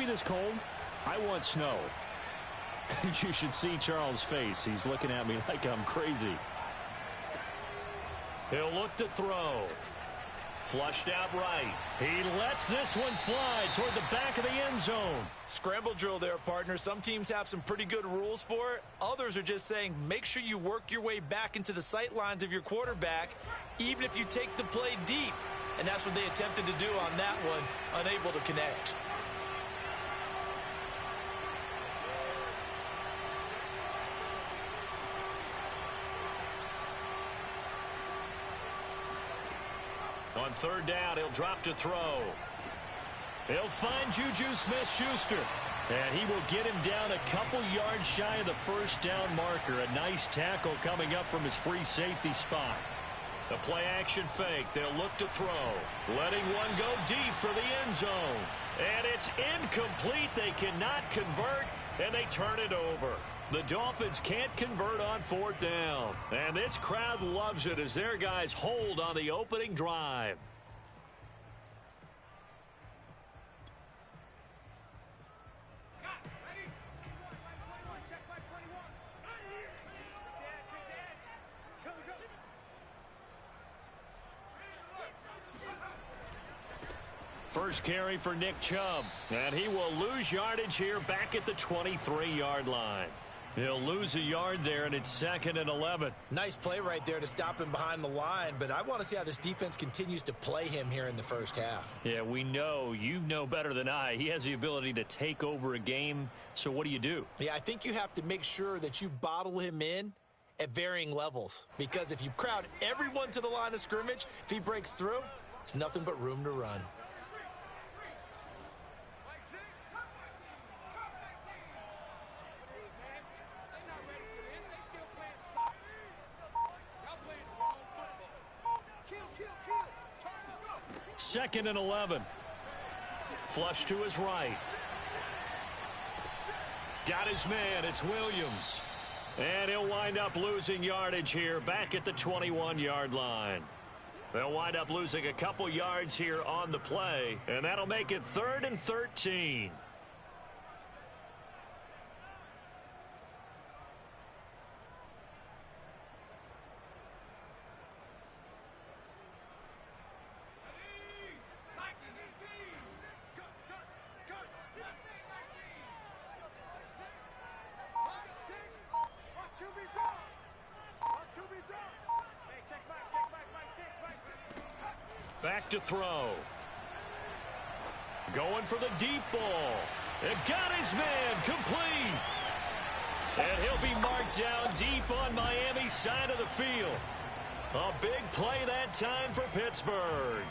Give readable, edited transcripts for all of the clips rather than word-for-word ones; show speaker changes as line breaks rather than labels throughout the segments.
this cold? I want snow. You should see Charles' face. He's looking at me like I'm crazy.
He'll look to throw. Flushed out right. He lets this one fly toward the back of the end zone.
Scramble drill there, partner. Some teams have some pretty good rules for it. Others are just saying make sure you work your way back into the sight lines of your quarterback, even if you take the play deep. And that's what they attempted to do on that one, unable to connect.
On third down, he'll drop to throw. He'll find Juju Smith-Schuster. And he will get him down a couple yards shy of the first down marker. A nice tackle coming up from his free safety spot. The play action fake. They'll look to throw. Letting one go deep for the end zone. And it's incomplete. They cannot convert, and they turn it over. The Dolphins can't convert on fourth down. And this crowd loves it as their guys hold on the opening drive. First carry for Nick Chubb. And he will lose yardage here back at the 23-yard line. He'll lose a yard there, and it's 2nd and 11.
Nice play right there to stop him behind the line, but I want to see how this defense continues to play him here in the first half.
Yeah, we know. You know better than I. He has the ability to take over a game, so what do?
Yeah, I think you have to make sure that you bottle him in at varying levels, because if you crowd everyone to the line of scrimmage, if he breaks through, it's nothing but room to run.
Second and 11. Flush to his right. Got his man. It's Williams. And he'll wind up losing yardage here back at the 21-yard line. They'll wind up losing a couple yards here on the play, and that'll make it 3rd and 13. Back to throw. Going for the deep ball. It got his man complete. And he'll be marked down deep on Miami's side of the field. A big play that time for Pittsburgh.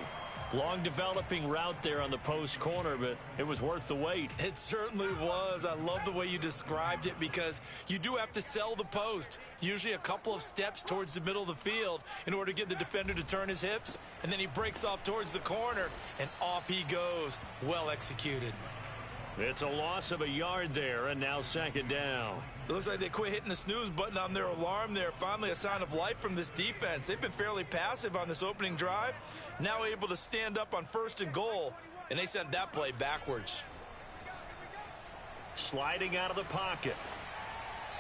Long developing route there on the post corner, but it was worth the wait.
It certainly was. I love the way you described it because you do have to sell the post. Usually a couple of steps towards the middle of the field in order to get the defender to turn his hips. And then he breaks off towards the corner, and off he goes. Well executed.
It's a loss of a yard there, and now 2nd down.
It looks like they quit hitting the snooze button on their alarm there. Finally a sign of life from this defense. They've been fairly passive on this opening drive. Now able to stand up on 1st and goal, and they sent that play backwards.
Sliding out of the pocket.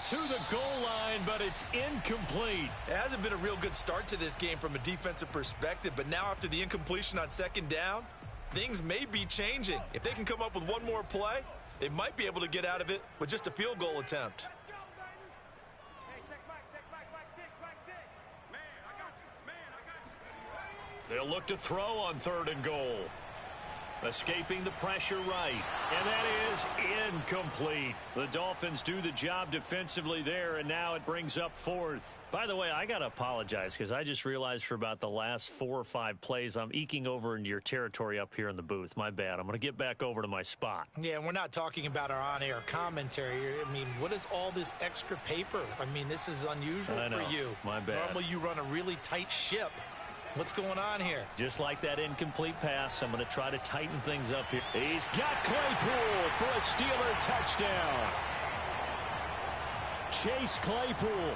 To the goal line, but it's incomplete.
It hasn't been a real good start to this game from a defensive perspective, but now after the incompletion on 2nd down, things may be changing. If they can come up with one more play, they might be able to get out of it with just a field goal attempt.
They'll look to throw on 3rd and goal. Escaping the pressure right. And that is incomplete. The Dolphins do the job defensively there, and now it brings up 4th. By the way, I got to apologize because I just realized for about the last 4 or 5 plays, I'm eking over into your territory up here in the booth. My bad. I'm going to get back over to my spot.
Yeah, and we're not talking about our on-air commentary. I mean, what is all this extra paper? I mean, this is unusual for you.
My bad.
Normally you run a really tight ship. What's going on here?
Just like that incomplete pass, I'm going to try to tighten things up here. He's got Claypool for a Steeler touchdown. Chase Claypool,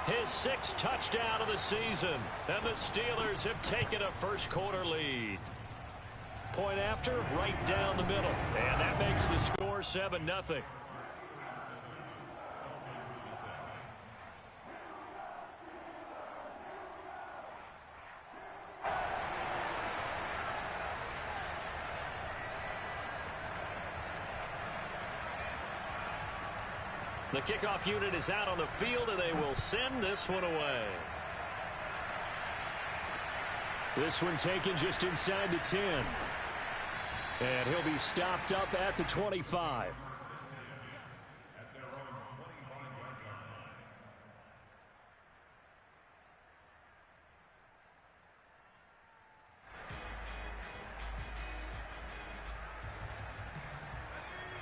his 6th touchdown of the season. And the Steelers have taken a first-quarter lead. Point after, right down the middle. And that makes the score score 7-0. The kickoff unit is out on the field, and they will send this one away.
This one taken just inside the 10. And he'll be stopped up at the 25.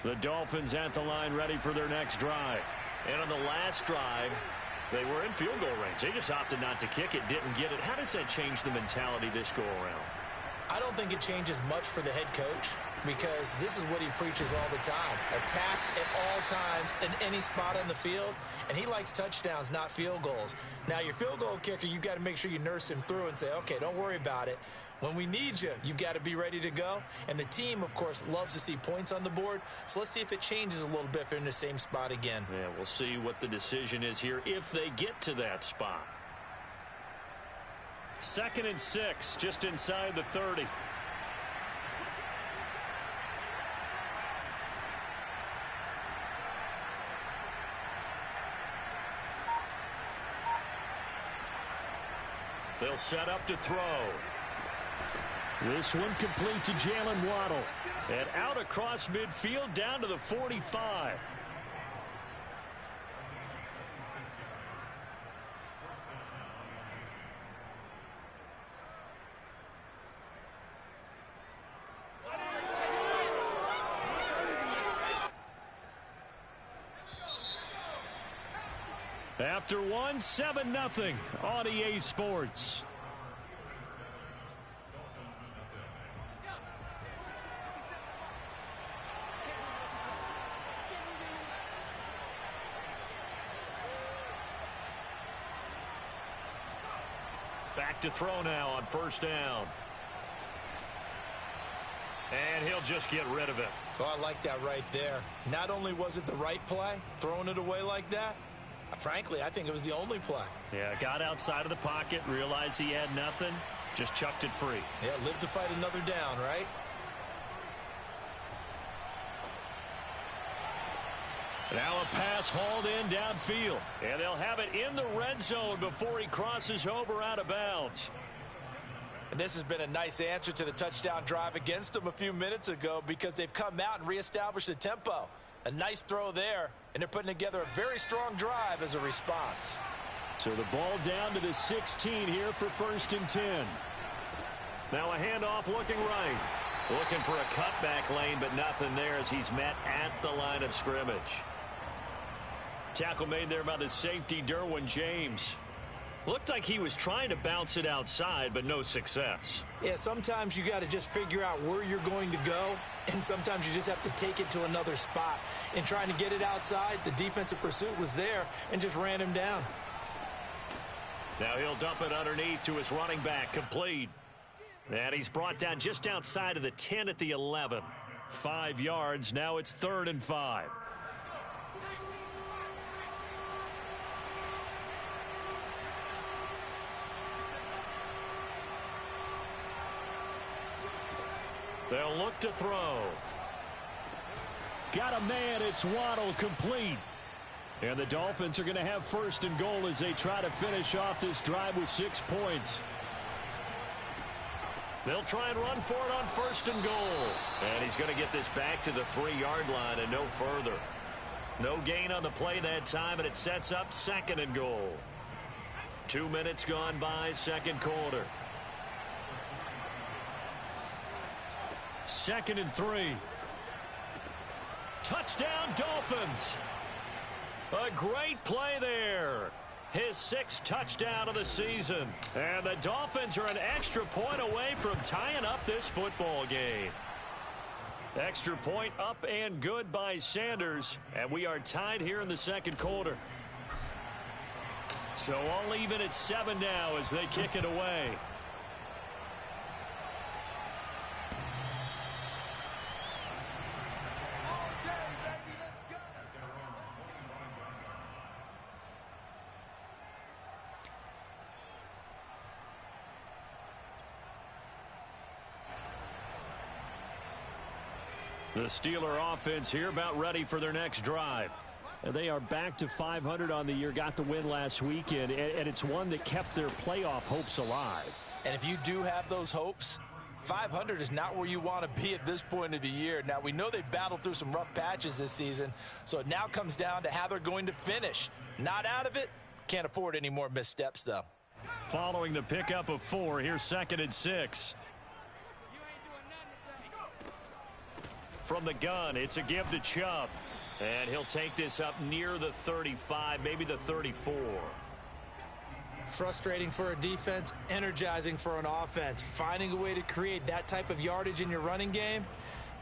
The Dolphins at the line, ready for their next drive.
And on the last drive, they were in field goal range. They just opted not to kick it, didn't get it. How does that change the mentality this go around?
I don't think it changes much for the head coach because this is what he preaches all the time. Attack at all times in any spot on the field, and he likes touchdowns, not field goals. Now, your field goal kicker, you got to make sure you nurse him through and say, okay, don't worry about it. When we need you, you've got to be ready to go. And the team, of course, loves to see points on the board. So let's see if it changes a little bit if they're in the same spot again.
Yeah, we'll see what the decision is here if they get to that spot. 2nd and 6, just inside the 30. They'll set up to throw.
This one complete to Jalen Waddle.
And out across midfield down to the 45.
After one, 7-0 on EA Sports.
Back to throw now on 1st down. And he'll just get rid of it.
Oh, I like that right there. Not only was it the right play, throwing it away like that, frankly, I think it was the only play.
Yeah, got outside of the pocket, realized he had nothing, just chucked it free.
Yeah, live to fight another down, right?
Now a pass hauled in downfield. And they'll have it in the red zone before he crosses over out of bounds.
And this has been a nice answer to the touchdown drive against them a few minutes ago because they've come out and reestablished the tempo. A nice throw there, and they're putting together a very strong drive as a response.
So the ball down to the 16 here for 1st and 10.
Now a handoff looking right. Looking for a cutback lane, but nothing there as he's met at the line of scrimmage. Tackle made there by the safety, Derwin James. Looked like he was trying to bounce it outside, but no success.
Yeah, sometimes you got to just figure out where you're going to go, and sometimes you just have to take it to another spot. In trying to get it outside, the defensive pursuit was there and just ran him down.
Now he'll dump it underneath to his running back, complete. And he's brought down just outside of the 10 at the 11.
5 yards, now it's 3rd and 5.
They'll look to throw.
Got a man, it's Waddle, complete. And the Dolphins are going to have 1st and goal as they try to finish off this drive with 6 points.
They'll try and run for it on 1st and goal. And he's going to get this back to the 3-yard line and no further. No gain on the play that time, and it sets up 2nd and goal. 2 minutes gone by, 2nd quarter.
2nd and 3.
Touchdown, Dolphins. A great play there. His 6th touchdown of the season. And the Dolphins are an extra point away from tying up this football game. Extra point up and good by Sanders. And we are tied here in the 2nd quarter. So all even at 7 now as they kick it away. The Steeler offense here about ready for their next drive.
And they are back to 500 on the year, got the win last weekend, and it's one that kept their playoff hopes alive.
And if you do have those hopes, 500 is not where you want to be at this point of the year. Now, we know they've battled through some rough patches this season, so it now comes down to how they're going to finish. Not out of it. Can't afford any more missteps, though.
Following the pickup of 4, here's 2nd and 6. From the gun, it's a give to Chubb. And he'll take this up near the 35, maybe the 34.
Frustrating for a defense, energizing for an offense. Finding a way to create that type of yardage in your running game,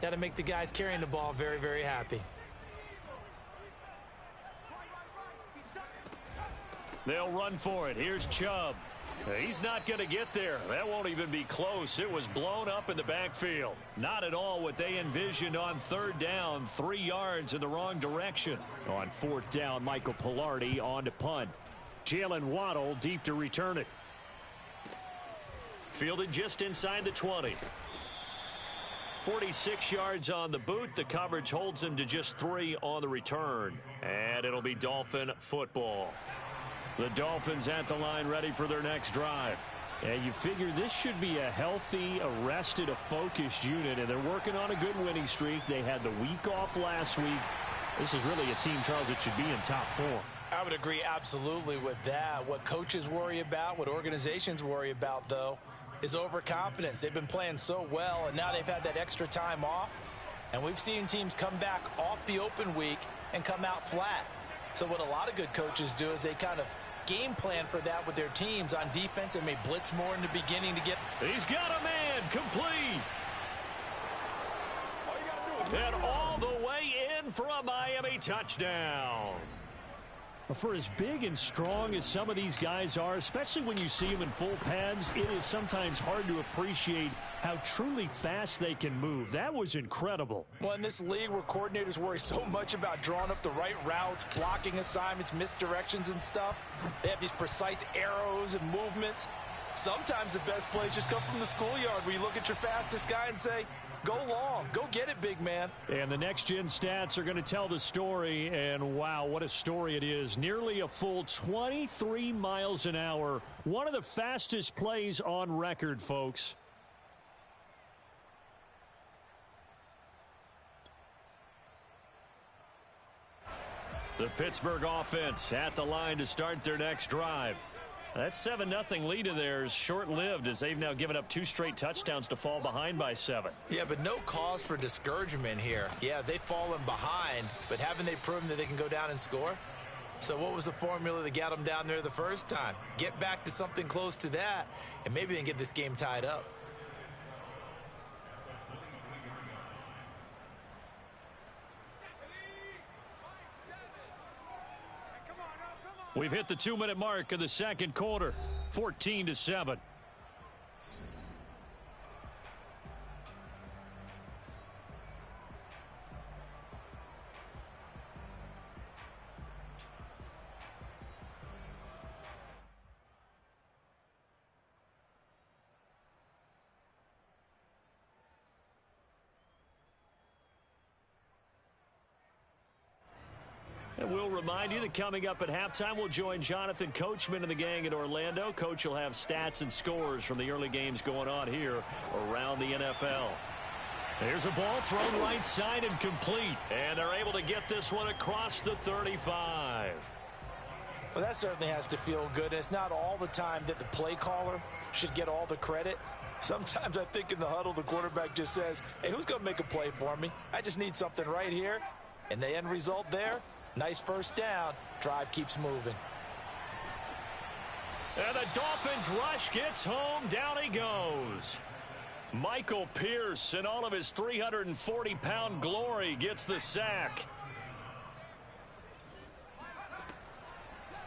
that'll make the guys carrying the ball very, very happy.
They'll run for it. Here's Chubb. He's not going to get there. That won't even be close. It was blown up in the backfield. Not at all what they envisioned on 3rd down. 3 yards in the wrong direction.
On 4th down, Michael Pilardi on to punt. Jalen Waddle deep to return it.
Fielded just inside the 20. 46 yards on the boot. The coverage holds him to just 3 on the return. And it'll be Dolphin football. The Dolphins at the line ready for their next drive.
And you figure this should be a healthy, a rested, a focused unit, and they're working on a good winning streak. They had the week off last week. This is really a team, Charles, that should be in top form.
I would agree absolutely with that. What coaches worry about, what organizations worry about, though, is overconfidence. They've been playing so well, and now they've had that extra time off. And we've seen teams come back off the open week and come out flat. So what a lot of good coaches do is they kind of game plan for that with their teams. On defense, they may blitz more in the beginning to get...
He's got a man complete. And all the way in for a Miami touchdown.
For as big and strong as some of these guys are, especially when you see them in full pads, it is sometimes hard to appreciate how truly fast they can move. That was incredible.
Well, in this league where coordinators worry so much about drawing up the right routes, blocking assignments, misdirections and stuff, they have these precise arrows and movements. Sometimes the best plays just come from the schoolyard where you look at your fastest guy and say, go long, go get it, big man.
And the next-gen stats are going to tell the story, and wow, what a story it is. Nearly a full 23 miles an hour. One of the fastest plays on record, folks.
The Pittsburgh offense at the line to start their next drive. That 7-0 lead of theirs short-lived as they've now given up 2 straight touchdowns to fall behind by 7.
Yeah, but no cause for discouragement here. Yeah, they've fallen behind, but haven't they proven that they can go down and score? So what was the formula that got them down there the first time? Get back to something close to that, and maybe they can get this game tied up.
We've hit the 2-minute mark of the second quarter, 14-7. And we'll remind you that coming up at halftime, we'll join Jonathan Coachman and the gang in Orlando. Coach will have stats and scores from the early games going on here around the NFL. Here's a ball thrown right side and complete. And they're able to get this one across the 35.
Well, that certainly has to feel good. It's not all the time that the play caller should get all the credit. Sometimes I think in the huddle, the quarterback just says, hey, who's going to make a play for me? I just need something right here. And the end result there, nice first down. Drive keeps moving.
And the Dolphins rush gets home. Down he goes. Michael Pierce in all of his 340-pound glory gets the sack.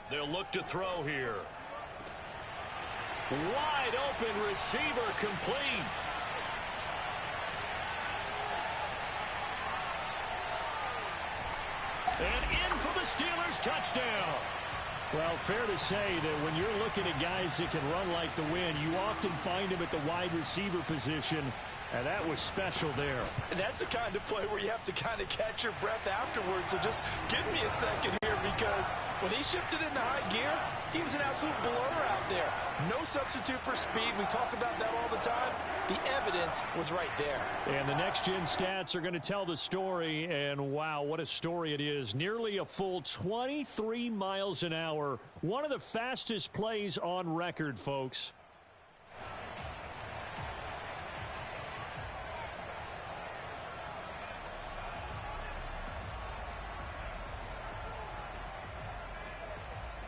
They'll look to throw here. Wide open receiver complete. And in for the Steelers touchdown.
Well, fair to say that when you're looking at guys that can run like the wind, you often find them at the wide receiver position. And that was special there.
And that's the kind of play where you have to kind of catch your breath afterwards. So just give me a second here, because when he shifted into high gear, he was an absolute blur out there. No substitute for speed. We talk about that all the time. The evidence was right there.
And the next-gen stats are going to tell the story. And, wow, what a story it is. Nearly a full 23 miles an hour. One of the fastest plays on record, folks.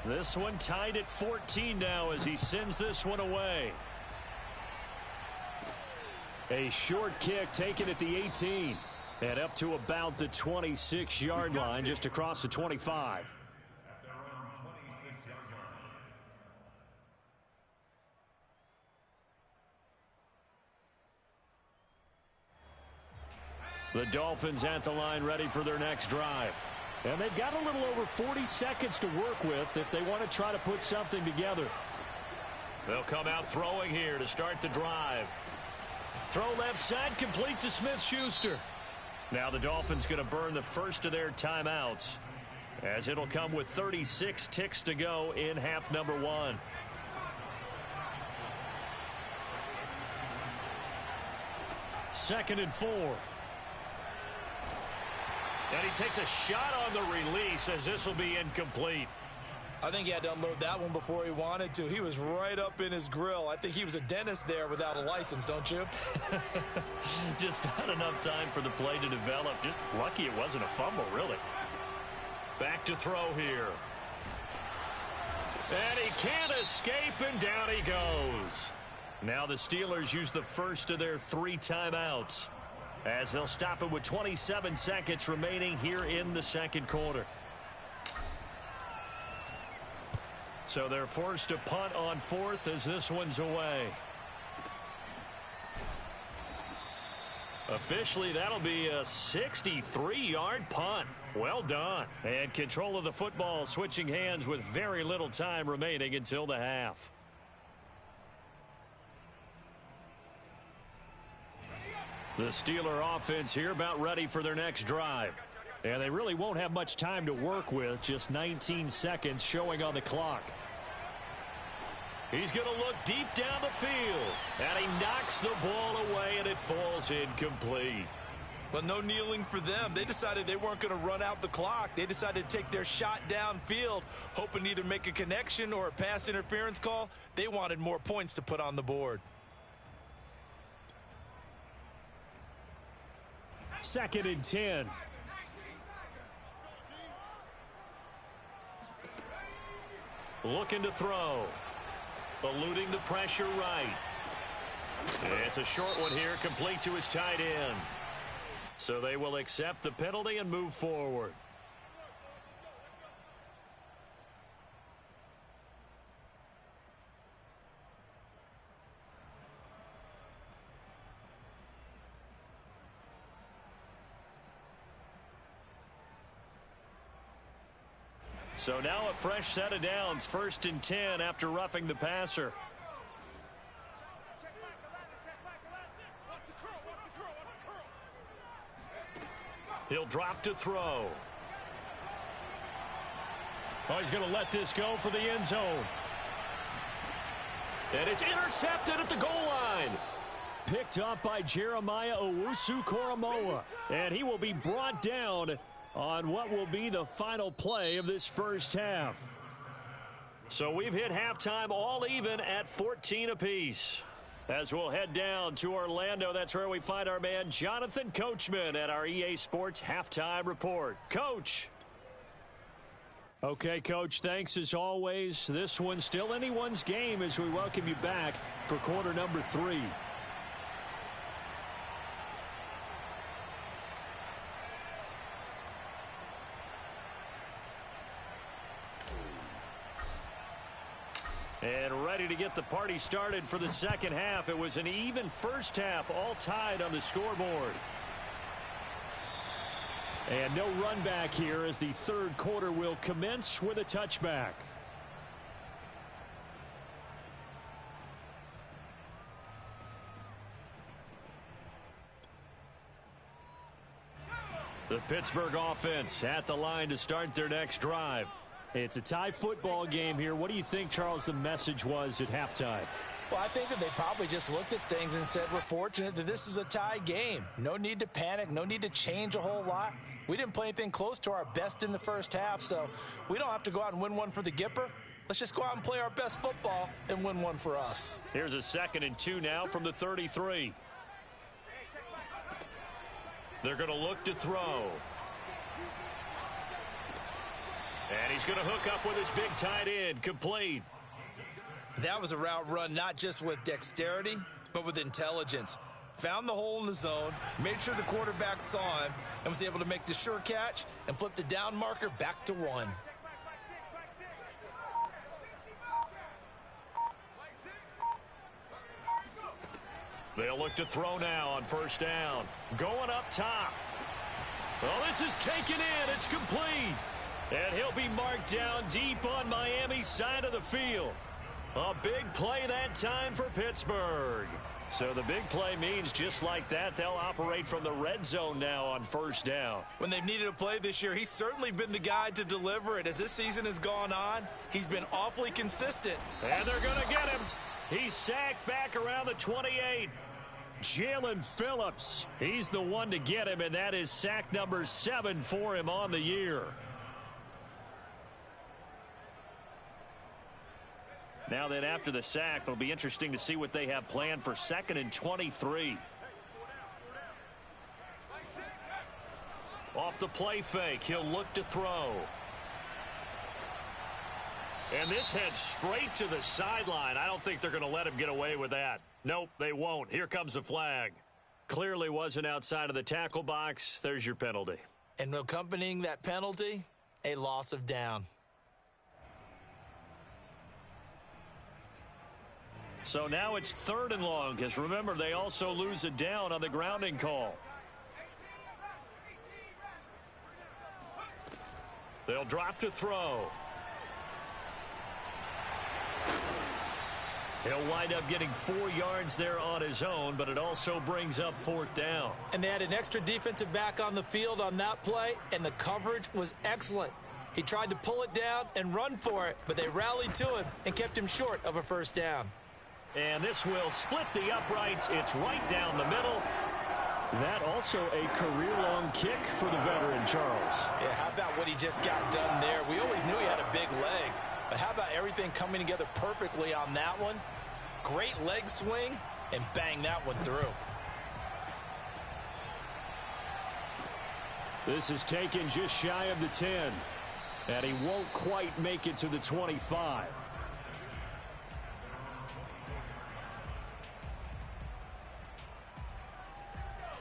This one tied at 14 now as he sends this one away. A short kick taken at the 18 and up to about the 26-yard line, just across the 25. The Dolphins at the line, ready for their next drive. And they've got a little over 40 seconds to work with if they want to try to put something together.
They'll come out throwing here to start the drive. Throw left side, complete to Smith-Schuster. Now the Dolphins going to burn the first of their timeouts, as it'll come with 36 ticks to go in half number one. Second and 4. And he takes a shot on the release, as this will be incomplete.
I think he had to unload that one before he wanted to. He was right up in his grill. I think he was a dentist there without a license, don't you?
Just not enough time for the play to develop. Just lucky it wasn't a fumble, really. Back to throw here. And he can't escape, and down he goes. Now the Steelers use the first of their 3 timeouts, as they'll stop it with 27 seconds remaining here in the second quarter. So they're forced to punt on 4th as this one's away. Officially, that'll be a 63-yard punt. Well done. And control of the football switching hands with very little time remaining until the half. The Steeler offense here about ready for their next drive. And they really won't have much time to work with, just 19 seconds showing on the clock. He's going to look deep down the field, and he knocks the ball away, and it falls incomplete.
Well, no kneeling for them. They decided they weren't going to run out the clock. They decided to take their shot downfield, hoping to either make a connection or a pass interference call. They wanted more points to put on the board.
Second and 10.
Looking to throw. Eluding the pressure right. It's a short one here, complete to his tight end. So they will accept the penalty and move forward. So now a fresh set of downs, 1st and 10 after roughing the passer. He'll drop to throw. Oh, he's going to let this go for the end zone. And it's intercepted at the goal line.
Picked up by Jeremiah Owusu-Koramoah. And he will be brought down on what will be the final play of this first half.
So we've hit halftime all even at 14 apiece. As we'll head down to Orlando, that's where we find our man Jonathan Coachman at our EA Sports Halftime Report. Coach.
Okay, Coach, thanks as always. This one's still anyone's game as we welcome you back for quarter number 3.
And ready to get the party started for the second half. It was an even first half, all tied on the scoreboard.
And no run back here as the third quarter will commence with a touchback.
The Pittsburgh offense at the line to start their next drive.
It's a tie football game here. What do you think, Charles, the message was at halftime?
Well, I think that they probably just looked at things and said, we're fortunate that this is a tie game. No need to panic. No need to change a whole lot. We didn't play anything close to our best in the first half, so we don't have to go out and win one for the Gipper. Let's just go out and play our best football and win one for us.
Here's a 2nd and 2 now from the 33. They're going to look to throw. And he's going to hook up with his big tight end, complete.
That was a route run not just with dexterity, but with intelligence. Found the hole in the zone, made sure the quarterback saw him, and was able to make the sure catch and flip the down marker back to 1.
They'll look to throw now on 1st down. Going up top. Well, this is taken in. It's complete. And he'll be marked down deep on Miami's side of the field. A big play that time for Pittsburgh. So the big play means just like that, they'll operate from the red zone now on 1st down.
When they've needed a play this year, he's certainly been the guy to deliver it. As this season has gone on, he's been awfully consistent.
And they're going to get him. He's sacked back around the 28.
Jalen Phillips, he's the one to get him, and that is sack number 7 for him on the year.
Now then, after the sack, it'll be interesting to see what they have planned for 2nd and 23. Off the play fake, he'll look to throw. And this heads straight to the sideline. I don't think they're going to let him get away with that. Nope, they won't. Here comes the flag. Clearly wasn't outside of the tackle box. There's your penalty.
And accompanying that penalty, a loss of down.
So now it's 3rd and long, because remember, they also lose a down on the grounding call. They'll drop to throw. He'll wind up getting 4 yards there on his own, but it also brings up 4th down.
And they had an extra defensive back on the field on that play, and the coverage was excellent. He tried to pull it down and run for it, but they rallied to him and kept him short of a 1st down.
And this will split the uprights. It's right down the middle.
That also a career-long kick for the veteran, Charles.
Yeah, how about what he just got done there? We always knew he had a big leg, but how about everything coming together perfectly on that one? Great leg swing, and bang that one through.
This is taken just shy of the 10, and he won't quite make it to the 25.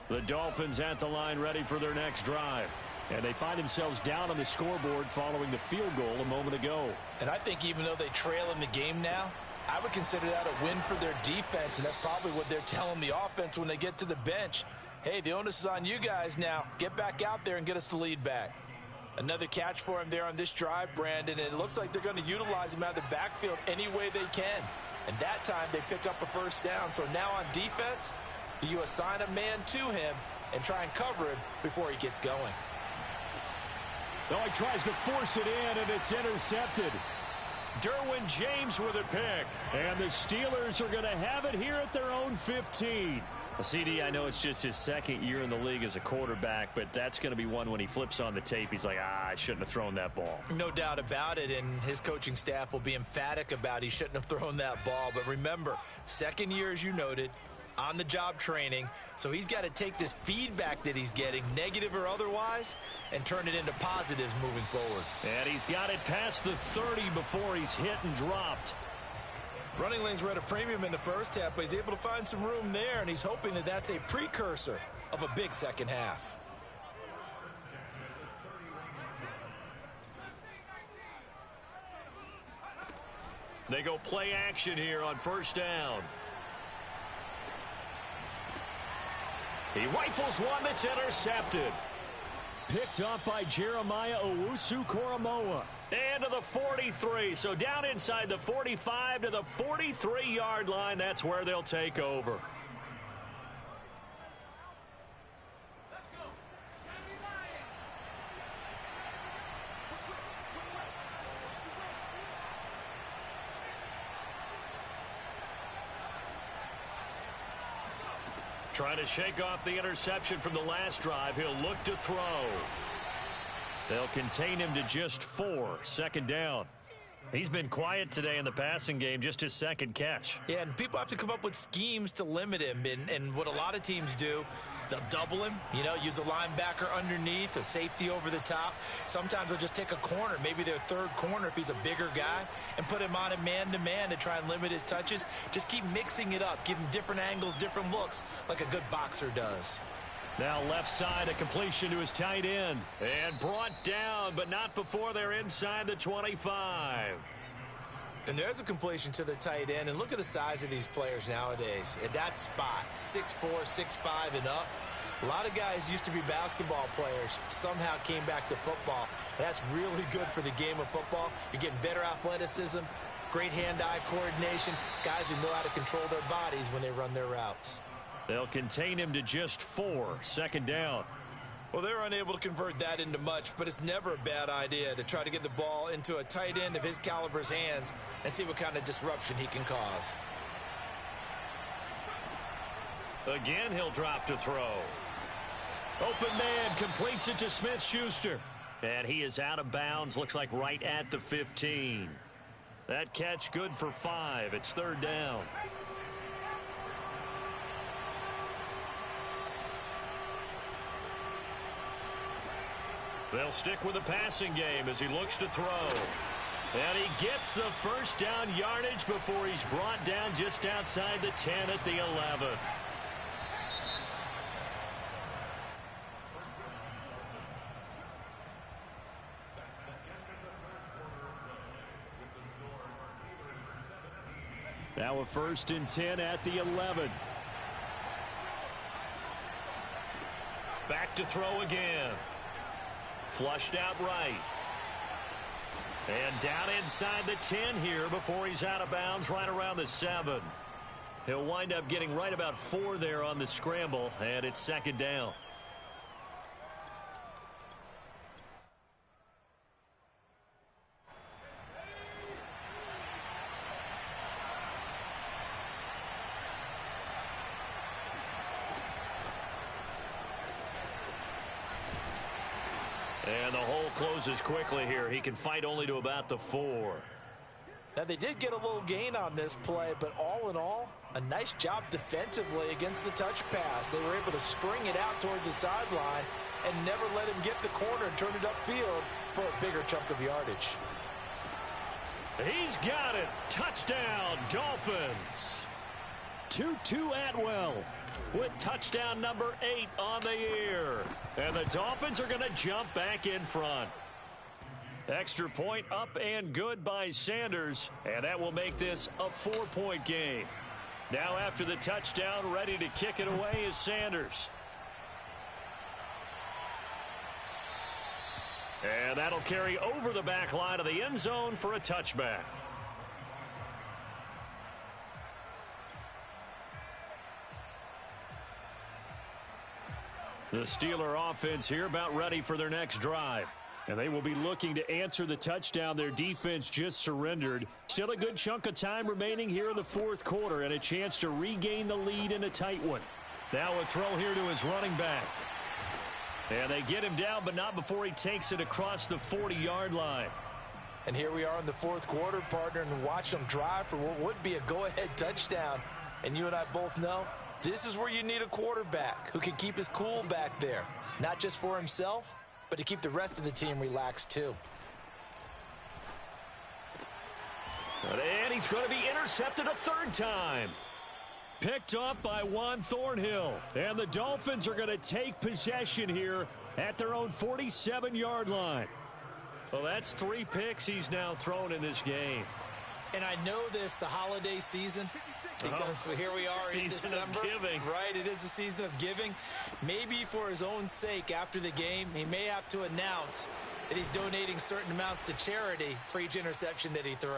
The Dolphins at the line ready for their next drive. And they find themselves down on the scoreboard following the field goal a moment ago.
And I think even though they trail in the game now, I would consider that a win for their defense, and that's probably what they're telling the offense when they get to the bench. Hey, the onus is on you guys now. Get back out there and get us the lead back. Another catch for him there on this drive, Brandon, and it looks like they're going to utilize him out of the backfield any way they can. And that time they pick up a 1st down. So now on defense, do you assign a man to him and try and cover him before he gets going?
Oh, he tries to force it in, and it's intercepted.
Derwin James with a pick.
And the Steelers are going to have it here at their own 15.
CD, I know it's just his 2nd year in the league as a quarterback, but that's going to be one when he flips on the tape, he's like, I shouldn't have thrown that ball.
No doubt about it, and his coaching staff will be emphatic about he shouldn't have thrown that ball. But remember, 2nd year, as you noted, on-the-job training, so he's got to take this feedback that he's getting, negative or otherwise, and turn it into positives moving forward.
And he's got it past the 30 before he's hit and dropped.
Running lanes were at a premium in the first half, but he's able to find some room there, and he's hoping that that's a precursor of a big second half.
They go play action here on 1st down. He rifles one that's intercepted.
Picked up by Jeremiah Owusu-Koramoah.
And to the 43. So down inside the 45 to the 43-yard line. That's where they'll take over. Trying to shake off the interception from the last drive. He'll look to throw. They'll contain him to just 4. Second down. He's been quiet today in the passing game, just his second catch.
Yeah, and people have to come up with schemes to limit him. And what a lot of teams do, they'll double him, use a linebacker underneath, a safety over the top. Sometimes they'll just take a corner, maybe their third corner if he's a bigger guy, and put him on a man-to-man to try and limit his touches. Just keep mixing it up, give him different angles, different looks, like a good boxer does.
Now left side, a completion to his tight end. And brought down, but not before they're inside the 25.
And there's a completion to the tight end. And look at the size of these players nowadays. At that spot, 6'4", 6'5", and up. A lot of guys used to be basketball players, somehow came back to football. And that's really good for the game of football. You're getting better athleticism, great hand-eye coordination, guys who know how to control their bodies when they run their routes.
They'll contain him to just 4. Second down.
Well, they're unable to convert that into much, but it's never a bad idea to try to get the ball into a tight end of his caliber's hands and see what kind of disruption he can cause.
Again, he'll drop to throw. Open man completes it to Smith-Schuster. And he is out of bounds, looks like right at the 15. That catch good for 5. It's third down. They'll stick with the passing game as he looks to throw. And he gets the first down yardage before he's brought down just outside the 10 at the 11. Now a 1st and 10 at the 11. Back to throw again. Flushed out right. And down inside the 10 here before he's out of bounds right around the 7. He'll wind up getting right about 4 there on the scramble, and it's second down. And the hole closes quickly here. He can fight only to about the 4.
Now, they did get a little gain on this play, but all in all, a nice job defensively against the touch pass. They were able to string it out towards the sideline and never let him get the corner and turn it upfield for a bigger chunk of yardage.
He's got it. Touchdown, Dolphins. Tutu Atwell with touchdown number 8 on the year. And the Dolphins are going to jump back in front. Extra point up and good by Sanders. And that will make this a 4-point game. Now after the touchdown, ready to kick it away is Sanders. And that'll carry over the back line of the end zone for a touchback. The Steeler offense here about ready for their next drive. And they will be looking to answer the touchdown their defense just surrendered. Still a good chunk of time remaining here in the 4th quarter and a chance to regain the lead in a tight one. Now a throw here to his running back. And they get him down, but not before he takes it across the 40-yard line.
And here we are in the 4th quarter, partner, and watch them drive for what would be a go-ahead touchdown. And you and I both know this is where you need a quarterback who can keep his cool back there. Not just for himself, but to keep the rest of the team relaxed too.
And he's going to be intercepted a 3rd time. Picked off by Juan Thornhill. And the Dolphins are going to take possession here at their own 47-yard line. Well, that's 3 picks he's now thrown in this game.
And I know this, the holiday season, because here we are in December. Right, it is the season of giving. Maybe for his own sake after the game, he may have to announce that he's donating certain amounts to charity for each interception that he threw.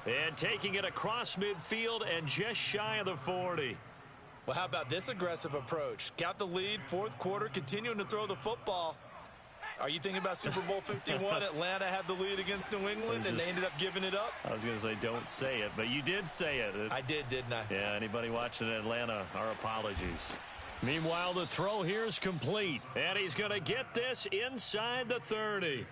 And taking it across midfield and just shy of the 40.
Well, how about this aggressive approach? Got the lead, 4th quarter, continuing to throw the football. Are you thinking about Super Bowl 51? Atlanta had the lead against New England, and they ended up giving it up?
I was going to say, don't say it, but you did say it.
I did, didn't I?
Yeah, anybody watching Atlanta, our apologies. Meanwhile, the throw here is complete. And he's going to get this inside the 30.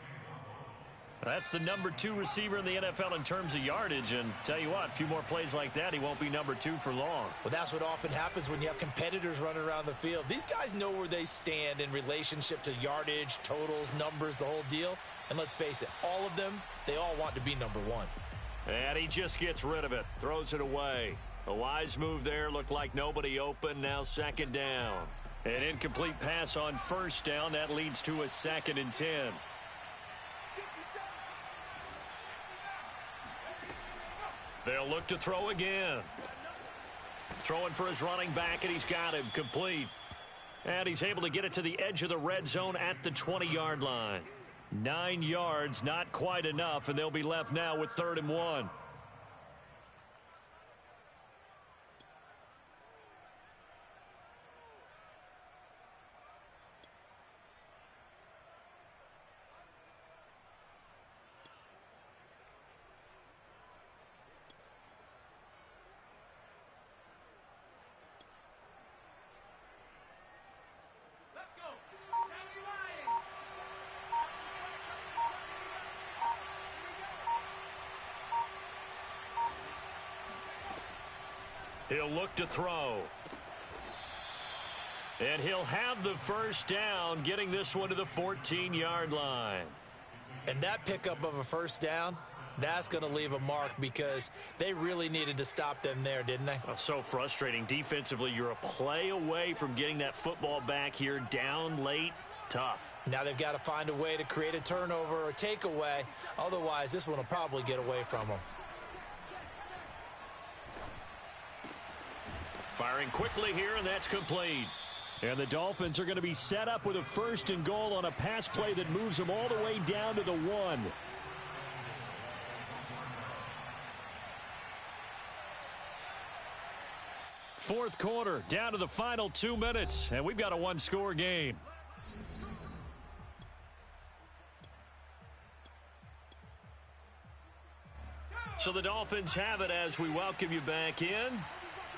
That's the number 2 receiver in the NFL in terms of yardage. And tell you what, a few more plays like that, he won't be number 2 for long.
Well, that's what often happens when you have competitors running around the field. These guys know where they stand in relationship to yardage, totals, numbers, the whole deal. And let's face it, all of them, they all want to be number 1.
And he just gets rid of it, throws it away. A wise move there, looked like nobody open, now 2nd down. An incomplete pass on 1st down, that leads to a 2nd and 10. They'll look to throw again. Throwing for his running back, and he's got him complete. And he's able to get it to the edge of the red zone at the 20-yard line. 9 yards, not quite enough, and they'll be left now with 3rd and 1. He'll look to throw. And he'll have the 1st down, getting this one to the 14-yard line.
And that pickup of a 1st down, that's going to leave a mark because they really needed to stop them there, didn't they?
Oh, so frustrating. Defensively, you're a play away from getting that football back here, down late. Tough.
Now they've got to find a way to create a turnover or takeaway. Otherwise, this one will probably get away from them.
Firing quickly here, and that's complete.
And the Dolphins are going to be set up with a 1st and goal on a pass play that moves them all the way down to the 1. Fourth quarter, down to the final 2 minutes, and we've got a 1-score game. So the Dolphins have it as we welcome you back in.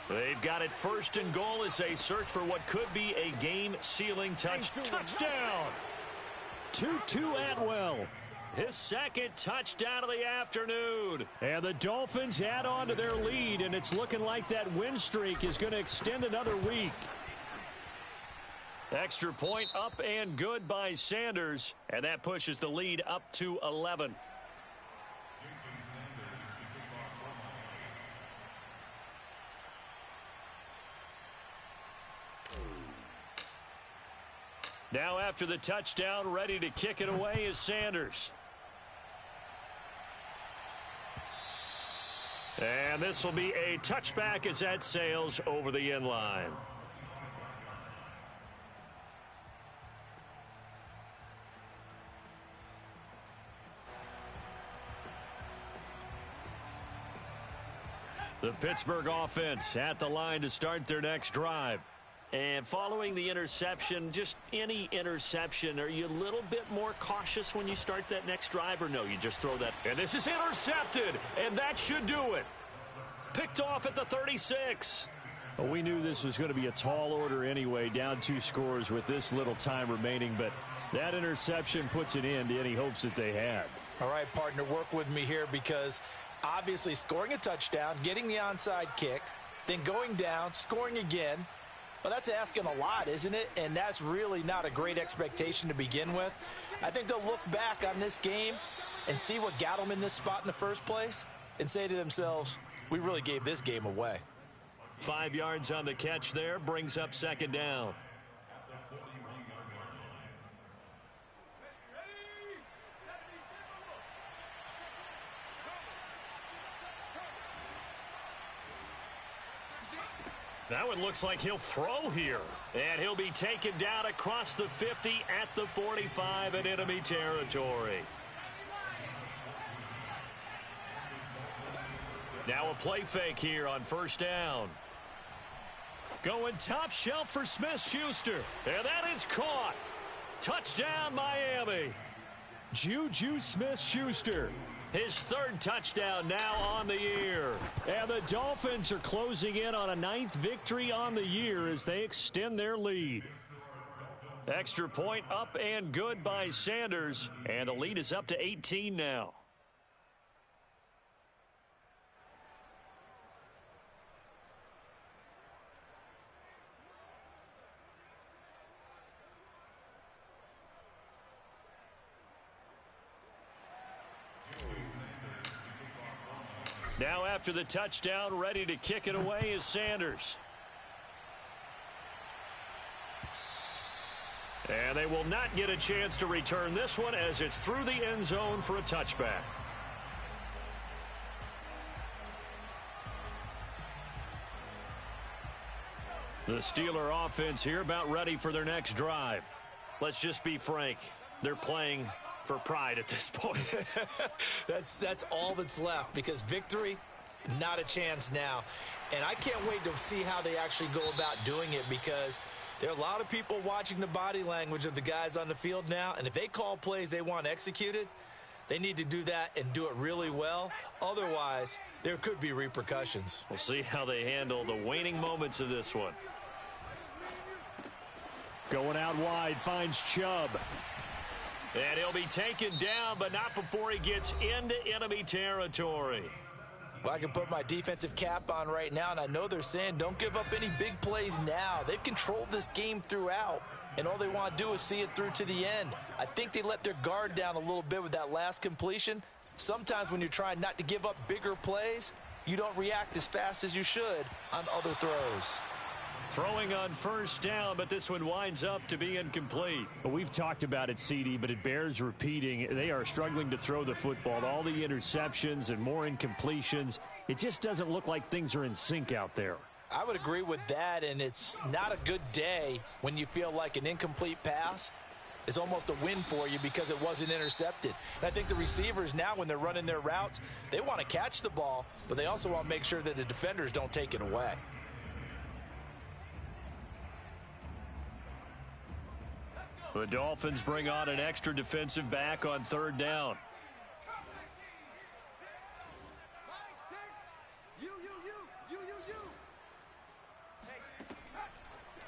They've got it 1st and goal as they search for what could be a game-sealing touchdown. Tutu Atwell, his 2nd touchdown of the afternoon. And the Dolphins add on to their lead, and it's looking like that win streak is going to extend another week.
Extra point up and good by Sanders, and that pushes the lead up to 11. Now after the touchdown, ready to kick it away is Sanders. And this will be a touchback as that sails over the end line. The Pittsburgh offense at the line to start their next drive. And following the interception, just any interception, are you a little bit more cautious when you start that next drive, or no, you just throw that? And this is intercepted, and that should do it. Picked off at the 36.
Well, we knew this was going to be a tall order anyway, down 2 scores with this little time remaining, but that interception puts an end to any hopes that they had.
All right, partner, work with me here because obviously scoring a touchdown, getting the onside kick, then going down, scoring again. Well, that's asking a lot, isn't it? And that's really not a great expectation to begin with. I think they'll look back on this game and see what got them in this spot in the first place and say to themselves, we really gave this game away.
5 yards on the catch there, brings up 2nd down. Now it looks like he'll throw here. And he'll be taken down across the 50 at the 45 in enemy territory. Now a play fake here on 1st down. Going top shelf for Smith-Schuster. And that is caught. Touchdown, Miami.
Juju Smith-Schuster,
His third touchdown now on the year.
And the Dolphins are closing in on a 9th victory on the year as they extend their lead.
Extra point up and good by Sanders. And the lead is up to 18 now. Now after the touchdown, ready to kick it away is Sanders. And they will not get a chance to return this one as it's through the end zone for a touchback. The Steeler offense here about ready for their next drive. Let's just be frank. They're playing for pride at this point.
That's all that's left, because victory, not a chance now. And I can't wait to see how they actually go about doing it, because there are a lot of people watching the body language of the guys on the field now, and if they call plays they want executed, they need to do that and do it really well. Otherwise, there could be repercussions.
We'll see how they handle the waning moments of this one.
Going out wide, finds Chubb.
And he'll be taken down, but not before he gets into enemy territory.
Well, I can put my defensive cap on right now, and I know they're saying don't give up any big plays now. They've controlled this game throughout, and all they want to do is see it through to the end. I think they let their guard down a little bit with that last completion. Sometimes when you're trying not to give up bigger plays, you don't react as fast as you should on other throws.
Throwing on first down, but this one winds up to be incomplete.
Well, we've talked about it, CD, but it bears repeating. They are struggling to throw the football. All the interceptions and more incompletions. It just doesn't look like things are in sync out there.
I would agree with that, and it's not a good day when you feel like an incomplete pass is almost a win for you because it wasn't intercepted. And I think the receivers now, when they're running their routes, they want to catch the ball, but they also want to make sure that the defenders don't take it away.
The Dolphins bring on an extra defensive back on third down.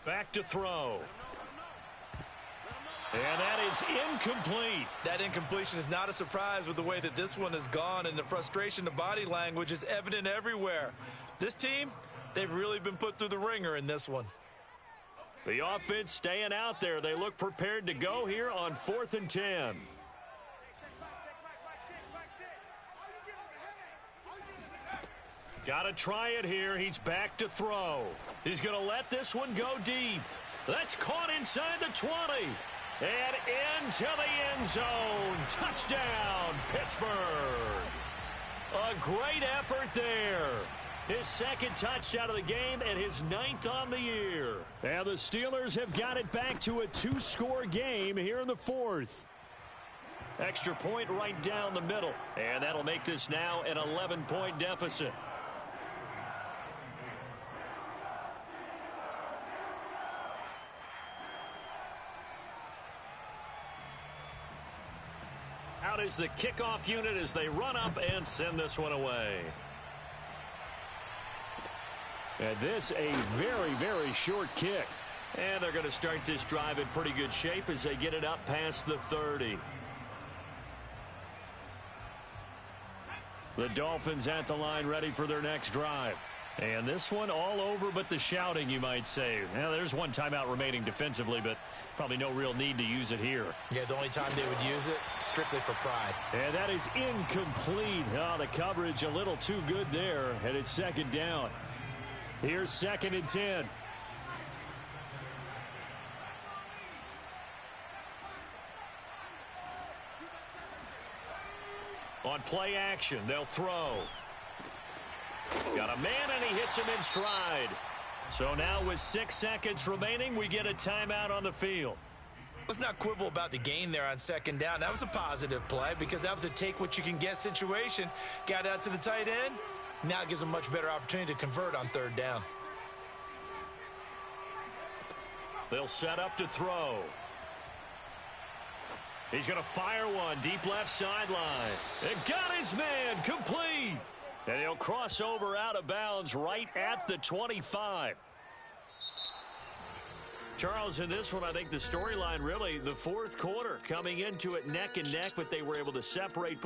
Back to throw. And that is incomplete.
That incompletion is not a surprise with the way that this one has gone, and the frustration, the body language is evident everywhere. This team, they've really been put through the ringer in this one.
The offense staying out there. They look prepared to go here on 4th and 10. Got to try it here. He's back to throw. He's going to let this one go deep. That's caught inside the 20. And into the end zone. Touchdown, Pittsburgh. A great effort there. His second touchdown of the game and his 9th on the year.
And the Steelers have got it back to a 2-score game here in the 4th.
Extra point right down the middle. And that'll make this now an 11-point deficit. Out is the kickoff unit as they run up and send this one away.
And this a very, very short kick.
And they're going to start this drive in pretty good shape as they get it up past the 30. The Dolphins at the line ready for their next drive. And this one all over but the shouting, you might say. Now, there's one timeout remaining defensively, but probably no real need to use it here.
Yeah, the only time they would use it, strictly for pride.
And that is incomplete. Oh, the coverage a little too good there, and it's 2nd down. Here's 2nd and 10.
On play action, they'll throw. Got a man, and he hits him in stride. So now with 6 seconds remaining, we get a timeout on the field.
Let's not quibble about the gain there on 2nd down. That was a positive play because that was a take-what-you-can-get situation. Got out to the tight end. Now it gives them a much better opportunity to convert on 3rd down.
They'll set up to throw. He's going to fire one deep left sideline. And got his man complete. And he'll cross over out of bounds right at the 25. Charles, in this one, I think the storyline really, the fourth quarter, coming into it neck and neck, but they were able to separate.